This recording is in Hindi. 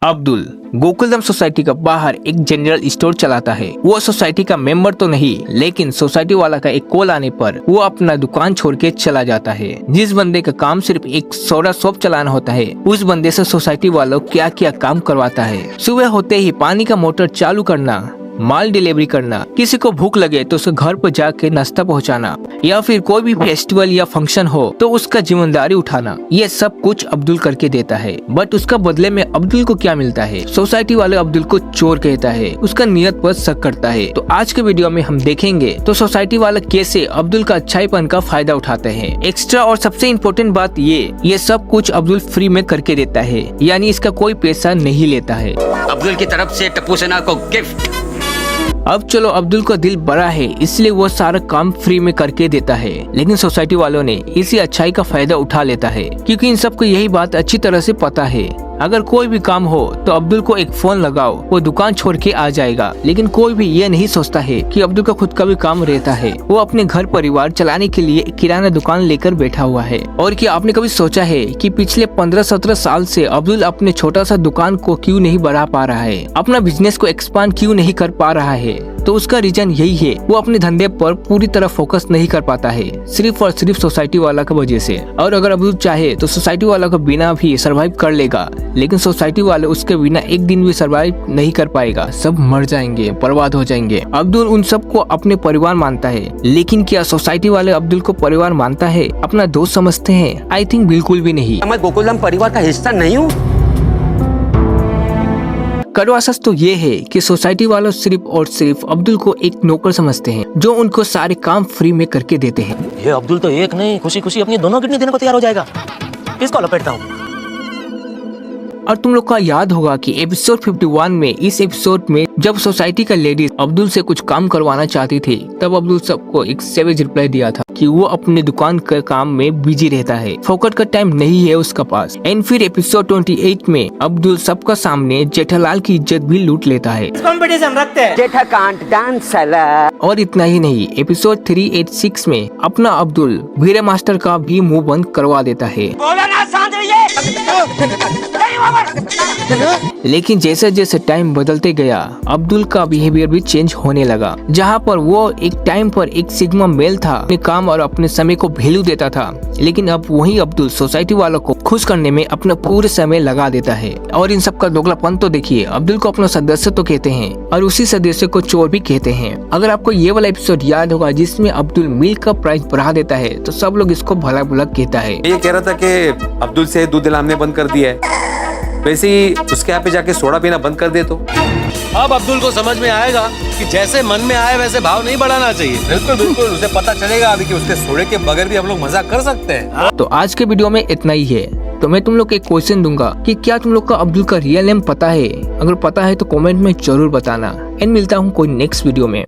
अब्दुल गोकुलधाम सोसाइटी का बाहर एक जनरल स्टोर चलाता है। वो सोसाइटी का मेंबर तो नहीं, लेकिन सोसाइटी वाला का एक कॉल आने पर वो अपना दुकान छोड़ के चला जाता है। जिस बंदे का काम सिर्फ एक सोडा शॉप चलाना होता है, उस बंदे से सोसाइटी वालों क्या क्या काम करवाता है। सुबह होते ही पानी का मोटर चालू करना, माल डिलीवरी करना, किसी को भूख लगे तो उसके घर पर जाके नाश्ता पहुंचाना, या फिर कोई भी फेस्टिवल या फंक्शन हो तो उसका जिम्मेदारी उठाना, ये सब कुछ अब्दुल करके देता है। बट उसका बदले में अब्दुल को क्या मिलता है? सोसाइटी वाले अब्दुल को चोर कहता है, उसका नियत पर शक करता है। तो आज के वीडियो में हम देखेंगे तो सोसाइटी वाले कैसे अब्दुल का अच्छाईपन का फायदा उठाते हैं। एक्स्ट्रा और सबसे इम्पोर्टेंट बात ये सब कुछ अब्दुल फ्री में करके देता है, यानी इसका कोई पैसा नहीं लेता है। अब्दुल की तरफ से टप्पू सेना को गिफ्ट। अब चलो, अब्दुल का दिल बड़ा है इसलिए वो सारा काम फ्री में करके देता है, लेकिन सोसाइटी वालों ने इसी अच्छाई का फायदा उठा लेता है, क्योंकि इन सबको यही बात अच्छी तरह से पता है। अगर कोई भी काम हो तो अब्दुल को एक फोन लगाओ, वो दुकान छोड़ के आ जाएगा। लेकिन कोई भी ये नहीं सोचता है कि अब्दुल का खुद का भी काम रहता है। वो अपने घर परिवार चलाने के लिए किराना दुकान लेकर बैठा हुआ है। और क्या आपने कभी सोचा है कि पिछले 15-17 साल से अब्दुल अपने छोटा सा दुकान को क्यों नहीं बढ़ा पा रहा है, अपना बिजनेस को एक्सपांड क्यों नहीं कर पा रहा है? तो उसका रीजन यही है, वो अपने धंधे पर पूरी तरह फोकस नहीं कर पाता है, सिर्फ और सिर्फ सोसाइटी वाला की वजह से। और अगर अब्दुल चाहे तो सोसाइटी वाला को बिना भी सरवाइव कर लेगा, लेकिन सोसाइटी वाले उसके बिना एक दिन भी सरवाइव नहीं कर पाएगा। सब मर जाएंगे, बर्बाद हो जाएंगे। अब्दुल उन सबको अपने परिवार मानता है, लेकिन क्या सोसाइटी वाले अब्दुल को परिवार मानता है, अपना दोस्त समझते हैं? आई थिंक बिल्कुल भी नहीं। मैं गोकुलधाम परिवार का हिस्सा नहीं हूँ। कड़वा सच तो ये है कि सोसाइटी वालों सिर्फ और सिर्फ अब्दुल को एक नौकर समझते हैं, जो उनको सारे काम फ्री में करके देते हैं। ये अब्दुल तो एक नहीं, खुशी खुशी अपनी दोनों किडनी देने को तैयार हो जाएगा। इसको लपेटता हूँ। और तुम लोग का याद होगा कि एपिसोड 51 में, इस एपिसोड में जब सोसाइटी का लेडीज अब्दुल से कुछ काम करवाना चाहती थी, तब अब्दुल सबको एक सेवेज रिप्लाई दिया था कि वो अपने दुकान के काम में बिजी रहता है, फोकट का टाइम नहीं है उसका पास। एंड फिर एपिसोड 28 में अब्दुल सबका सामने जेठालाल की इज्जत भी लूट लेता है। कंपटीशन रखते हैं। जेठा कांट डांस साला। और इतना ही नहीं, एपिसोड 386 में अपना अब्दुल वीरे मास्टर का भी मुंह बंद करवा देता है। बोला ना शांत रहिए। लेकिन जैसे जैसे टाइम बदलते गया, अब्दुल का बिहेवियर भी चेंज होने लगा। जहाँ पर वो एक टाइम पर एक सिग्मा मेल था, अपने काम और अपने समय को वैल्यू देता था, लेकिन अब वही अब्दुल सोसाइटी वालों को खुश करने में अपना पूरे समय लगा देता है। और इन सब का दोगलापन तो देखिए, अब्दुल को अपना सदस्य तो कहते हैं और उसी सदस्य को चोर भी कहते हैं। अगर आपको ये वाला एपिसोड याद होगा जिसमें अब्दुल मिल्क का प्राइस बढ़ा देता है, तो सब लोग इसको भला भला कहता है। ये कह रहा था कि अब्दुल से दूध दिलाने बंद कर दिया है, वैसे ही उसके यहाँ पे जाके सोडा पीना बंद कर दे तो अब अब्दुल को समझ में आएगा कि जैसे मन में आए वैसे भाव नहीं बढ़ाना चाहिए। बिल्कुल बिल्कुल, उसे पता चलेगा अभी कि उसके सोडे के बगैर भी हम लोग मजा कर सकते हैं। तो आज के वीडियो में इतना ही है। तो मैं तुम लोग को एक क्वेश्चन दूंगा कि क्या तुम लोग को अब्दुल का रियल नेम पता है? अगर पता है तो कमेंट में जरूर बताना। एंड मिलता हूँ कोई नेक्स्ट वीडियो में।